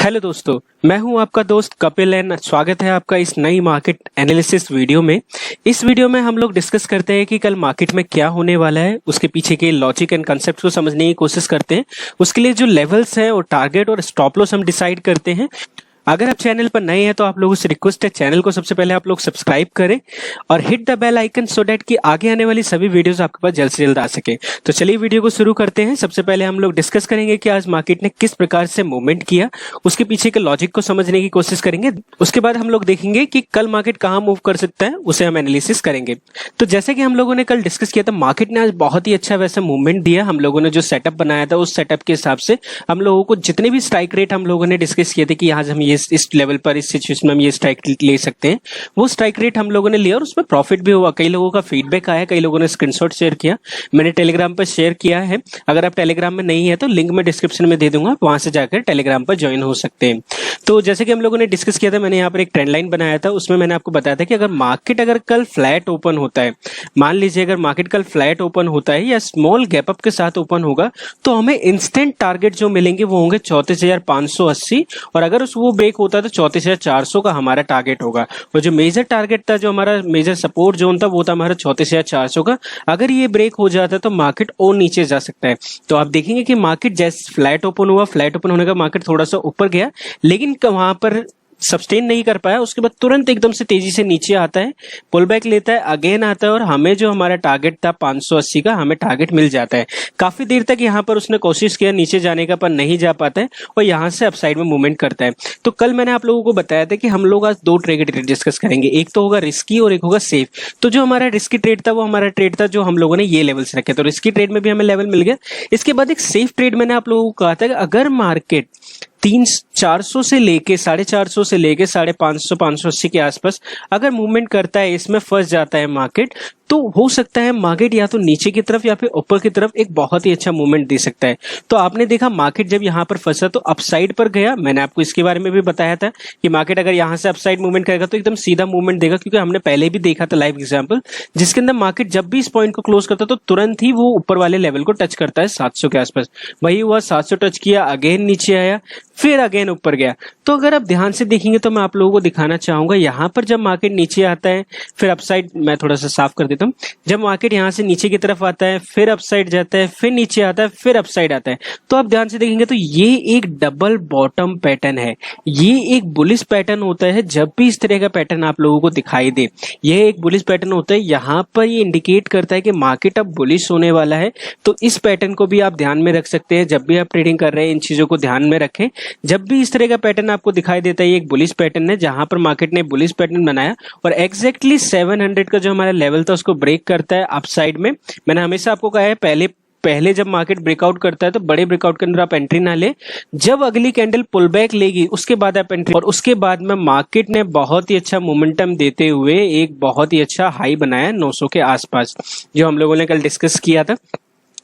Hello दोस्तों, मैं हूं आपका दोस्त कपिल एंड स्वागत है आपका इस नई मार्केट एनालिसिस वीडियो में। इस वीडियो में हम लोग डिस्कस करते हैं कि कल मार्केट में क्या होने वाला है, उसके पीछे के लॉजिक एंड कंसेप्ट को समझने की कोशिश करते हैं। उसके लिए जो लेवल्स हैं और टारगेट और स्टॉप लॉस हम डिसाइड करते हैं। अगर आप चैनल पर नए हैं तो आप लोगों से रिक्वेस्ट है, चैनल को सबसे पहले आप लोग सब्सक्राइब करें और hit the bell icon so that कि आगे आने वाली सभी वीडियोस आपके पास जल्द से जल्द आ सके। तो चलिए वीडियो को शुरू करते हैं। सबसे पहले हम लोग डिस्कस करेंगे कि आज मार्केट ने किस प्रकार से मूवमेंट किया, उसके पीछे के लॉजिक को समझने की कोशिश करेंगे। उसके बाद हम लोग देखेंगे कि कल मार्केट कहाँ मूव कर सकता है, उसे हम एनालिसिस करेंगे। तो जैसे कि हम लोगों ने कल डिस्कस किया था, मार्केट ने आज बहुत ही अच्छा वैसे मूवमेंट दिया। हम लोगों ने जो सेटअप बनाया था उस सेटअप के हिसाब से हम लोगों को जितने भी स्ट्राइक रेट हम लोगों ने डिस्कस किए थे कि आज हम ये इस लेवल पर इस सिचुएशन में हम ये स्ट्राइक ले सकते हैं, वो स्ट्राइक रेट हम लोगों ने लिया और उसमें प्रॉफिट भी हुआ। कई लोगों का फीडबैक आया, कई लोगों ने स्क्रीनशॉट शेयर किया, मैंने टेलीग्राम पर शेयर किया है। अगर आप टेलीग्राम में नहीं है तो लिंक मैं डिस्क्रिप्शन में दे दूंगा, वहां से जाकर टेलीग्राम पर ज्वाइन हो सकते हैं। तो जैसे कि हम लोगों ने डिस्कस किया था, मैंने यहाँ पर एक ट्रेंड लाइन बनाया था, उसमें मैंने आपको बताया था कि अगर मार्केट कल फ्लैट ओपन होता है, मान लीजिए अगर मार्केट कल फ्लैट ओपन होता है या स्मॉल गैप अप के साथ ओपन होगा, तो हमें इंस्टेंट टारगेट जो मिलेंगे वो होंगे 34,580 और अगर वो ब्रेक होता है तो 34,400 का हमारा टारगेट होगा। और जो मेजर टारगेट था, जो हमारा मेजर सपोर्ट जोन था, वो था हमारा 34,400 का। अगर ये ब्रेक हो जाता है तो मार्केट और नीचे जा सकता है। तो आप देखेंगे कि मार्केट जैसे फ्लैट ओपन हुआ, फ्लैट ओपन होने का मार्केट थोड़ा सा ऊपर गया, लेकिन वहां पर सस्टेन नहीं कर पाया। उसके बाद तुरंत एकदम से तेजी से नीचे आता है, पुल बैक लेता है, अगेन आता है और हमें जो हमारा टारगेट था 580 का, हमें टारगेट मिल जाता है। काफी देर तक यहाँ पर उसने कोशिश किया नीचे जाने का, पर नहीं जा पाता है और यहाँ से अपसाइड में मूवमेंट करता है। तो कल मैंने आप लोगों को बताया था कि हम लोग आज दो ट्रेड डिस्कस करेंगे, एक तो होगा रिस्की और एक होगा सेफ। तो जो हमारा रिस्की ट्रेड था वो हमारा ट्रेड था जो हम लोगों ने ये लेवल से रखे, तो रिस्की ट्रेड में भी हमें लेवल मिल गया। इसके बाद एक सेफ ट्रेड मैंने आप लोगों को कहा था कि अगर मार्केट 400 से लेके 450 से लेके 550 580 के आसपास अगर मूवमेंट करता है, इसमें फंस जाता है मार्केट, तो हो सकता है मार्केट या तो नीचे की तरफ या फिर ऊपर की तरफ एक बहुत ही अच्छा मूवमेंट दे सकता है। तो आपने देखा मार्केट जब यहाँ पर फंसा तो अपसाइड पर गया। मैंने आपको इसके बारे में भी बताया था कि मार्केट अगर यहाँ से अपसाइड मूवमेंट करेगा तो एकदम सीधा मूवमेंट देगा, क्योंकि हमने पहले भी देखा था लाइव एग्जांपल, जिसके अंदर मार्केट जब भी इस पॉइंट को क्लोज करता तो तुरंत ही वो ऊपर वाले लेवल को टच करता है 700 के आसपास। वही हुआ, 700 टच किया, अगेन नीचे आया, फिर अगेन ऊपर गया। तो अगर आप ध्यान से देखेंगे तो मैं आप लोगों को दिखाना चाहूंगा, यहाँ पर जब मार्केट नीचे आता है फिर अपसाइड, मैं थोड़ा सा साफ कर देता हूँ, जब मार्केट यहाँ से नीचे की तरफ आता है फिर अपसाइड जाता है, फिर नीचे आता है, फिर अपसाइड आता है, तो आप ध्यान से देखेंगे तो ये एक डबल बॉटम पैटर्न है। ये एक बुलिश पैटर्न होता है। जब भी इस तरह का पैटर्न आप लोगों को दिखाई दे, ये एक बुलिश पैटर्न होता है। यहाँ पर ये इंडिकेट करता है कि मार्केट अब बुलिश होने वाला है। तो इस पैटर्न को भी आप ध्यान में रख सकते हैं। जब भी आप ट्रेडिंग कर रहे हैं इन चीजों को ध्यान में रखें। जब भी इस तरह का पैटर्न आपको दिखाई देता है, ये एक बुलिश पैटर्न है, जहां पर मार्केट ने बुलिश पैटर्न बनाया और एग्जैक्टली 700 का जो हमारा लेवल था उसको ब्रेक करता है अपसाइड में। मैंने हमेशा आपको कहा है पहले जब मार्केट ब्रेकआउट करता है तो बड़े ब्रेकआउट के अंदर आप एंट्री ना ले, जब अगली कैंडल पुल बैक लेगी उसके बाद आप एंट्री। और उसके बाद में मार्केट ने बहुत ही अच्छा मोमेंटम देते हुए एक बहुत ही अच्छा हाई बनाया 900 के आसपास, जो हम लोगों ने कल डिस्कस किया था।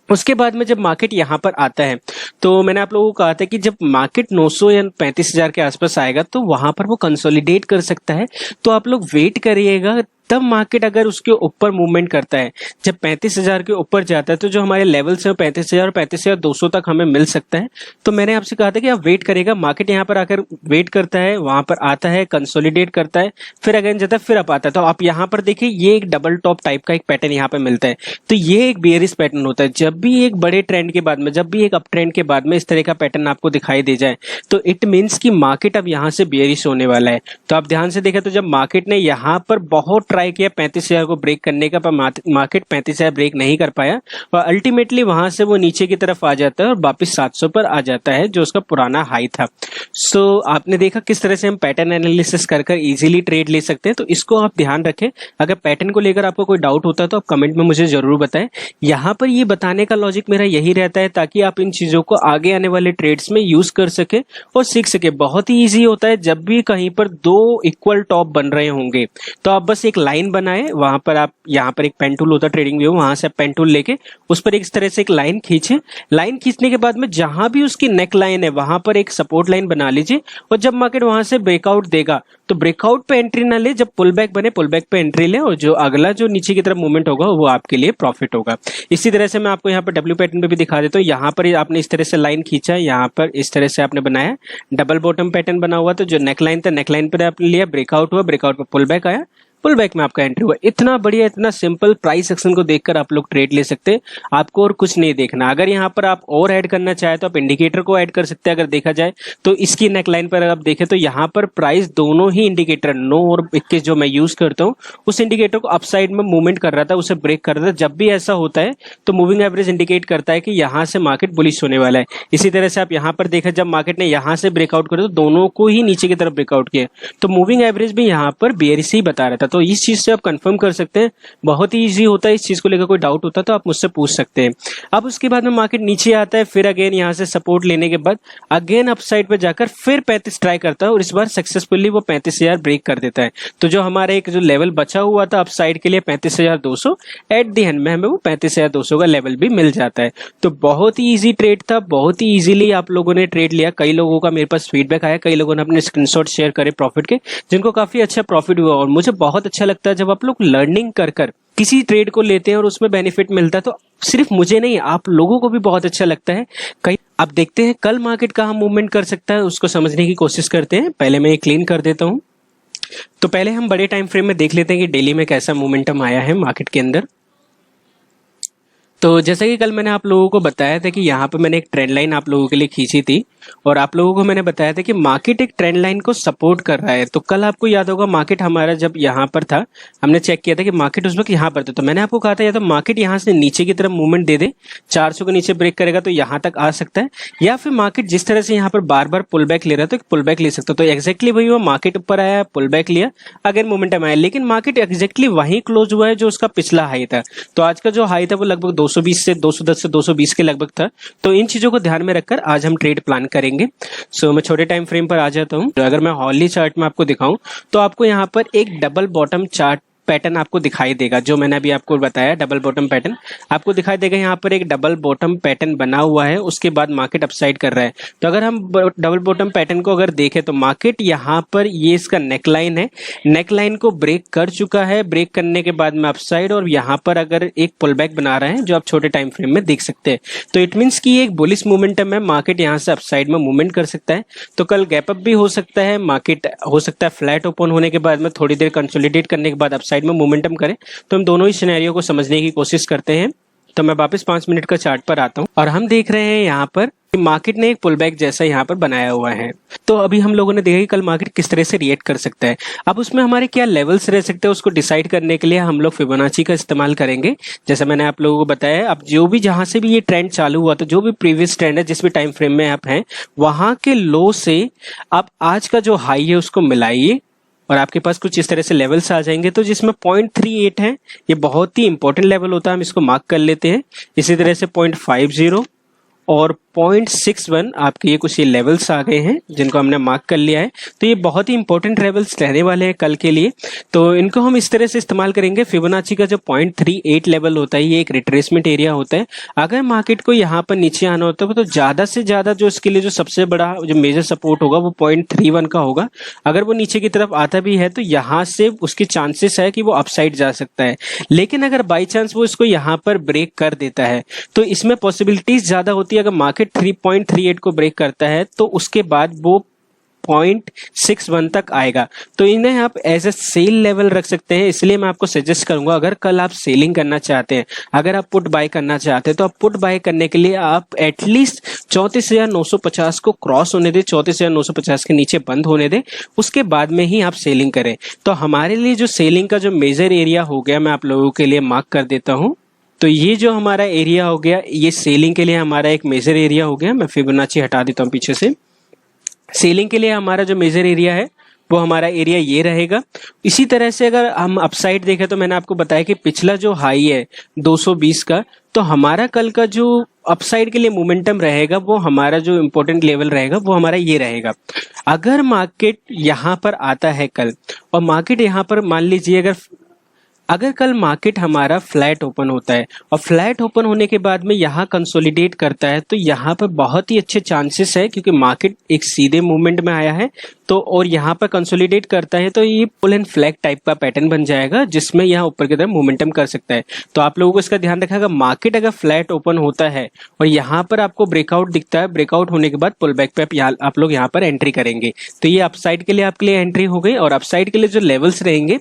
उसके बाद में जब मार्केट यहाँ पर आता है तो मैंने आप लोगों को कहा था कि जब मार्केट 900 या 35,000 के आसपास आएगा तो वहां पर वो कंसोलिडेट कर सकता है। तो आप लोग वेट करिएगा, तब मार्केट अगर उसके ऊपर मूवमेंट करता है, जब 35,000 के ऊपर जाता है, तो जो हमारे लेवल्स हैं 35,000 और 35,200 तक हमें मिल सकता है। तो मैंने आपसे कहा था कि आप वेट करेगा, मार्केट यहाँ पर आकर वेट करता है, वहां पर आता है, कंसोलिडेट करता है, फिर अगेन जाता है, फिर अप आता है। तो आप यहाँ पर देखिए ये एक डबल टॉप टाइप का एक पैटर्न यहाँ पे मिलता है। तो ये एक बेयरिश पैटर्न होता है। जब भी एक बड़े ट्रेंड के बाद में, जब भी एक अप ट्रेंड के बाद में इस तरह का पैटर्न आपको दिखाई दे जाए तो इट मीन्स कि मार्केट अब यहाँ से बेयरिश होने वाला है। तो आप ध्यान से देखें तो जब मार्केट ने यहाँ पर बहुत ट्राई किया 35,000 को ब्रेक करने का, पर मार्केट 35,000 ब्रेक नहीं कर पाया और अल्टीमेटली वहां से वो नीचे की तरफ आ जाता है और वापस 700 पर आ जाता है, जो उसका पुराना हाई था। सो आपने देखा किस तरह से हम पैटर्न एनालिसिस कर इजीली ट्रेड ले सकते हैं। तो इसको आप ध्यान रखें। अगर पैटर्न को लेकर आपको कोई डाउट होता है तो आप कमेंट में मुझे जरूर बताएं। यहाँ पर ये बताने का लॉजिक मेरा यही रहता है ताकि आप इन चीजों को आगे आने वाले ट्रेड्स में यूज कर सके और सीख सके। बहुत ही ईजी होता है। जब भी कहीं पर दो इक्वल टॉप बन रहे होंगे तो आप बस एक लाइन बनाए, वहां पर आप यहाँ पर एक पेन टूल होता है ट्रेडिंग व्यू, वहां से पेन टूल लेके उस पर इस तरह से एक लाइन खींचे। लाइन खींचने के बाद में जहां भी उसकी नेक लाइन है वहां पर एक सपोर्ट लाइन बना लीजिए, और जब मार्केट वहां से ब्रेकआउट देगा तो ब्रेकआउट पे एंट्री ना ले, जब पुल बैक बने पुल बैक पे एंट्री ले, और जो अगला जो नीचे की तरफ मूवमेंट होगा वो आपके लिए प्रॉफिट होगा। इसी तरह से मैं आपको यहाँ पर डब्ल्यू पैटर्न पे भी दिखा देता हूँ। यहाँ पर आपने इस तरह से लाइन खींचा, यहाँ पर इस तरह से आपने बनाया, डबल बॉटम पैटर्न बना हुआ, तो जो नेकलाइन था नेकलाइन पर आपने लिया, ब्रेकआउट हुआ, ब्रेकआउट पे पुल बैक आया, पुल बैक में आपका एंट्री हुआ। इतना बढ़िया, इतना सिंपल, प्राइस एक्शन को देखकर आप लोग ट्रेड ले सकते हैं, आपको और कुछ नहीं देखना। अगर यहाँ पर आप और ऐड करना चाहे तो आप इंडिकेटर को ऐड कर सकते हैं। अगर देखा जाए तो इसकी नेकलाइन पर आप देखें तो यहाँ पर प्राइस दोनों ही इंडिकेटर 9 और 21 जो मैं यूज करता हूँ उस इंडिकेटर को अपसाइड में मूवमेंट कर रहा था, उसे ब्रेक कर रहा था। जब भी ऐसा होता है तो मूविंग एवरेज इंडिकेट करता है कि यहाँ से मार्केट बुलिश होने वाला है। इसी तरह से आप यहाँ पर देखा, जब मार्केट ने यहाँ से ब्रेकआउट किया तो दोनों को ही नीचे की तरफ ब्रेकआउट किया, तो मूविंग एवरेज भी यहाँ पर बेयरिश ही बता रहा था। तो इस चीज से आप कंफर्म कर सकते हैं, बहुत ही इजी होता है। इस चीज को लेकर कोई डाउट होता है तो आप मुझसे पूछ सकते हैं। अब उसके बाद में मार्केट नीचे आता है, फिर अगेन यहाँ से सपोर्ट लेने के बाद अगेन अपसाइड पे जाकर फिर 35 ट्राई करता है, और इस बार सक्सेसफुली वो 35,000 ब्रेक कर देता है। तो जो हमारा एक जो लेवल बचा हुआ था अपसाइड के लिए 35,200, एट द एंड में हमें वो 35,200 का लेवल भी मिल जाता है। तो बहुत ही ईजी ट्रेड था, बहुत ही ईजिली आप लोगों ने ट्रेड लिया। कई लोगों का मेरे पास फीडबैक आया, कई लोगों ने अपने स्क्रीनशॉट शेयर करे प्रॉफिट के, जिनको काफी अच्छा प्रॉफिट हुआ। और मुझे बहुत अच्छा लगता है जब आप लोग लर्निंग कर किसी ट्रेड को लेते हैं और उसमें बेनिफिट मिलता है, तो सिर्फ मुझे नहीं आप लोगों को भी बहुत अच्छा लगता है। कई अब देखते हैं कल मार्केट कहाँ मूवमेंट कर सकता है, उसको समझने की कोशिश करते हैं। पहले मैं ये क्लीन कर देता हूं। तो पहले हम बड़े टाइम फ्रेम में देख लेते हैं कि डेली में कैसा मोमेंटम आया है मार्केट के अंदर। तो जैसा कि कल मैंने आप लोगों को बताया था कि यहाँ पे मैंने एक ट्रेंड लाइन आप लोगों के लिए खींची थी, और आप लोगों को मैंने बताया था कि मार्केट एक ट्रेंड लाइन को सपोर्ट कर रहा है। तो कल आपको याद होगा मार्केट हमारा जब यहाँ पर था, हमने चेक किया था कि मार्केट उस वक्त यहाँ पर था। तो मैंने आपको कहा था या तो मार्केट यहाँ से नीचे की तरफ मूवमेंट दे दे, 400 के नीचे ब्रेक करेगा तो यहाँ तक आ सकता है, या फिर मार्केट जिस तरह से यहाँ पर बार बार पुल बैक ले रहा है तो पुल बैक ले सकता है। तो एक्जैक्टली वही हुआ, मार्केट ऊपर आया, पुल बैक लिया, अगेन मोमेंटम आया, लेकिन मार्केट एक्जैक्टली वहीं क्लोज हुआ है जो उसका पिछला हाई था। तो आज का जो हाई था वो लगभग 220 से 210 से 220 के लगभग था। तो इन चीजों को ध्यान में रखकर आज हम ट्रेड प्लान करेंगे। सो मैं छोटे टाइम फ्रेम पर आ जाता हूं। अगर मैं हॉर्ली चार्ट में आपको दिखाऊं तो आपको यहां पर एक डबल बॉटम चार्ट पैटर्न आपको दिखाई देगा, जो मैंने अभी आपको बताया डबल बॉटम पैटर्न आपको दिखाई देगा। यहाँ पर एक डबल बॉटम पैटर्न बना हुआ है, उसके बाद मार्केट अपसाइड कर रहा है। तो अगर हम डबल बॉटम पैटर्न को अगर देखें तो मार्केट यहाँ पर ये इसका नेकलाइन है, नेकलाइन को ब्रेक कर चुका है, ब्रेक करने के बाद में अपसाइड, और यहाँ पर अगर एक पुल बैक बना रहे हैं जो आप छोटे टाइम फ्रेम में देख सकते हैं। तो इट मीन्स की एक बुलिश मोमेंटम है, मार्केट यहाँ से अपसाइड में मूवमेंट कर सकता है। तो कल गैप अप भी हो सकता है, मार्केट हो सकता है फ्लैट ओपन होने के बाद में थोड़ी देर कंसोलिडेट करने के बाद अपसाइड में मोमेंटम करें। तो हम दोनों ही सिनेरियो को समझने की कोशिश करते हैं। तो मैं वापस 5 मिनट का चार्ट पर आता हूं, और हम देख रहे हैं यहाँ पर मार्केट ने एक पुल बैक जैसा यहाँ पर बनाया हुआ है। तो अभी हम लोगों ने देखा कि कल मार्केट किस तरह से रिएक्ट कर सकता है। अब उसमें हमारे क्या लेवल्स रह सकते हैं उसको डिसाइड करने के लिए हम लोग फिबोनाची का इस्तेमाल करेंगे। जैसा मैंने आप लोगों को बताया, अब जो भी जहां से भी ये ट्रेंड चालू हुआ था, जो भी प्रीवियस ट्रेंड है जिस भी टाइम फ्रेम में आप हैं, वहां के लो से आप आज का जो हाई है उसको मिलाइए, और आपके पास कुछ इस तरह से लेवल्स आ जाएंगे। तो जिसमें 0.38 है, ये बहुत ही इंपॉर्टेंट लेवल होता है, हम इसको मार्क कर लेते हैं। इसी तरह से 0.50 और 0.61 आपके ये कुछ ये लेवल्स आ गए हैं जिनको हमने मार्क कर लिया है। तो ये बहुत ही इंपॉर्टेंट लेवल्स रहने वाले हैं कल के लिए। तो इनको हम इस तरह से इस्तेमाल करेंगे। फिबोनाची का जो 0.38 लेवल होता है, ये एक रिट्रेसमेंट एरिया होता है। अगर मार्केट को यहाँ पर नीचे आना होता है तो ज्यादा से ज्यादा जो इसके लिए जो सबसे बड़ा जो मेजर सपोर्ट होगा वो 0.31 का होगा। अगर वो नीचे की तरफ आता भी है तो यहाँ से उसके चांसेस है कि वो अपसाइड जा सकता है। लेकिन अगर बाई चांस वो इसको यहाँ पर ब्रेक कर देता है तो इसमें पॉसिबिलिटीज ज्यादा होती है। अगर मार्केट 3.38 को ब्रेक करता है तो उसके बाद वो 0.61 तक आएगा। तो इन्हें आप एज ए सेल लेवल रख सकते हैं। इसलिए मैं आपको सजेस्ट करूंगा, अगर कल आप सेलिंग करना चाहते हैं, अगर आप पुट बाय करना चाहते हैं, तो आप पुट बाय करने के लिए आप एटलीस्ट 34,950 को क्रॉस होने दें, 34,950 के नीचे बंद होने दें, उसके बाद में ही आप सेलिंग करें। तो हमारे लिए जो सेलिंग का जो मेजर एरिया हो गया, मैं आप लोगों के लिए मार्क कर देता हूं। तो ये जो हमारा एरिया हो गया, ये सेलिंग के लिए हमारा एक मेजर एरिया हो गया। मैं फिबोनाची हटा देता हूं पीछे से। सेलिंग के लिए हमारा जो मेजर एरिया है वो हमारा एरिया ये रहेगा। इसी तरह से अगर हम अपसाइड देखें तो मैंने आपको बताया कि पिछला जो हाई है 220 का, तो हमारा कल का जो अपसाइड के लिए मोमेंटम रहेगा वो हमारा जो इंपॉर्टेंट लेवल रहेगा वो हमारा ये रहेगा। अगर मार्केट यहाँ पर आता है कल, और मार्केट यहाँ पर मान लीजिए अगर अगर कल मार्केट हमारा फ्लैट ओपन होता है और फ्लैट ओपन होने के बाद में यहाँ कंसोलिडेट करता है तो यहाँ पर बहुत ही अच्छे चांसेस है, क्योंकि मार्केट एक सीधे मूवमेंट में आया है तो और यहाँ पर कंसोलिडेट करता है तो ये पुल एंड फ्लैग टाइप का पैटर्न बन जाएगा जिसमें यहाँ ऊपर की तरफ मोमेंटम कर सकता है। तो आप लोगों को इसका ध्यान रखा, मार्केट अगर फ्लैट ओपन होता है और यहाँ पर आपको ब्रेकआउट दिखता है, ब्रेकआउट होने के बाद पुल बैक पे आप लोग यहाँ पर एंट्री करेंगे तो ये अपसाइड के लिए आपके लिए एंट्री हो गई। और अपसाइड के लिए जो लेवल्स रहेंगे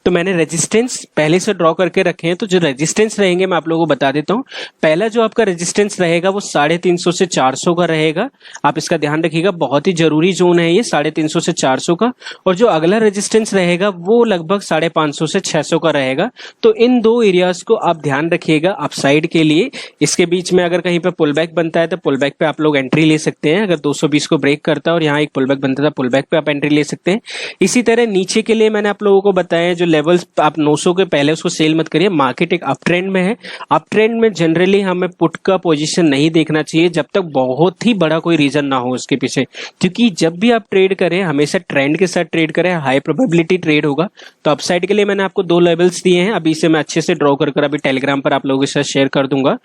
तो मैंने रेजिस्टेंस पहले से ड्रॉ करके रखे हैं, तो जो रेजिस्टेंस रहेंगे मैं आप लोगों को बता देता हूं। पहला जो आपका रेजिस्टेंस रहेगा वो 350 से 400 का रहेगा, आप इसका ध्यान रखिएगा, बहुत ही जरूरी जोन है ये 350 से 400 का। और जो अगला रेजिस्टेंस रहेगा वो लगभग 550 से 600 का रहेगा। तो इन दो एरियाज को आप ध्यान रखिएगा अपसाइड के लिए। इसके बीच में अगर कहीं पे पुल बैक बनता है तो पुल बैक पे आप लोग एंट्री ले सकते हैं। अगर 220 को ब्रेक करता है और यहाँ एक पुल बैक बनता है पुल बैक पे आप एंट्री ले सकते हैं। इसी तरह नीचे के लिए मैंने आप लोगों को बताया जो लेवल्स, आप 900 के पहले उसको सेल मत करिए। मार्केट एक अप ट्रेंड में है, अप ट्रेंड में जनरली हमें पुट का पोजीशन नहीं देखना चाहिए जब तक बहुत ही बड़ा कोई रीजन ना हो उसके पीछे, क्योंकि जब भी आप ट्रेड करें हमेशा ट्रेंड के साथ ट्रेड करें, हाई प्रोबेबिलिटी ट्रेड होगा। तो अपसाइड के लिए मैंने आपको 2 लेवल्स दिए हैं, अभी इसे मैं अच्छे से ड्रॉ कर अभी टेलीग्राम पर आप लोगों के साथ शेयर कर दूंगा।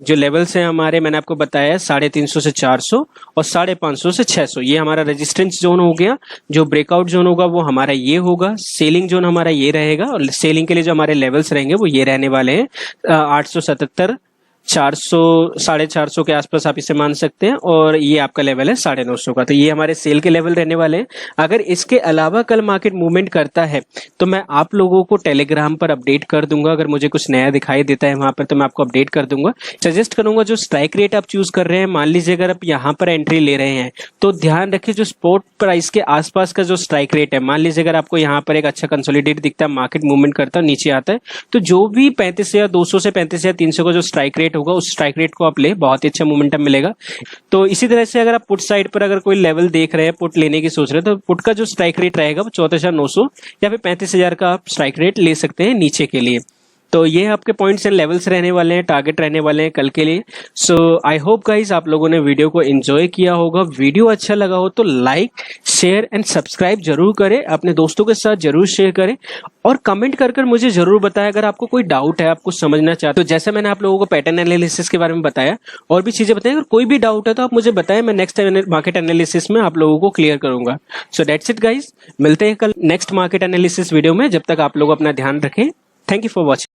जो लेवल्स हैं हमारे, मैंने आपको बताया 350 से 400 और 550 से 600, ये हमारा रेजिस्टेंस जोन हो गया। जो ब्रेकआउट जोन होगा वो हमारा ये होगा, सेलिंग जोन हमारा ये रहेगा और सेलिंग के लिए जो हमारे लेवल्स रहेंगे वो ये रहने वाले हैं 877, 400, 450 के आसपास आप इसे मान सकते हैं। और ये आपका लेवल है 950 का, तो ये हमारे सेल के लेवल रहने वाले हैं। अगर इसके अलावा कल मार्केट मूवमेंट करता है तो मैं आप लोगों को टेलीग्राम पर अपडेट कर दूंगा। अगर मुझे कुछ नया दिखाई देता है वहां पर तो मैं आपको अपडेट कर दूंगा। सजेस्ट करूंगा जो स्ट्राइक रेट आप चूज कर रहे हैं, मान लीजिए अगर आप यहाँ पर एंट्री ले रहे हैं तो ध्यान रखिए जो स्पॉट प्राइस के आसपास का जो स्ट्राइक रेट है, मान लीजिए अगर आपको यहाँ पर एक अच्छा कंसोलिडेट दिखता है, मार्केट मूवमेंट करता है नीचे आता है, तो जो भी 35 या 200 से 35 या 300 का जो स्ट्राइक रेट होगा उस स्ट्राइक रेट को आप ले, बहुत ही अच्छा मोमेंटम मिलेगा। तो इसी तरह से अगर आप पुट साइड पर अगर कोई लेवल देख रहे हैं, पुट लेने की सोच रहे हैं, तो पुट का जो स्ट्राइक रेट रहेगा वो 14,900 या फिर 35,000 का आप स्ट्राइक रेट ले सकते हैं नीचे के लिए। तो ये आपके पॉइंट्स एंड लेवल्स रहने वाले हैं, टारगेट रहने वाले हैं कल के लिए। सो आई होप गाइस आप लोगों ने वीडियो को एंजॉय किया होगा। वीडियो अच्छा लगा हो तो लाइक, शेयर एंड सब्सक्राइब जरूर करें, अपने दोस्तों के साथ जरूर शेयर करें और कमेंट कर मुझे जरूर बताएं अगर आपको कोई डाउट है, आपको समझना चाहते हो। तो जैसे मैंने आप लोगों को पैटर्न एनालिसिस के बारे में बताया और भी चीजें बताएं, अगर कोई भी डाउट है तो आप मुझे बताएं, मैं नेक्स्ट मार्केट एनालिसिस में आप लोगों को क्लियर करूंगा। सो दैट्स इट गाइस, मिलते हैं कल नेक्स्ट मार्केट एनालिसिस वीडियो में। जब तक आप लोग अपना ध्यान रखें। Thank you for watching.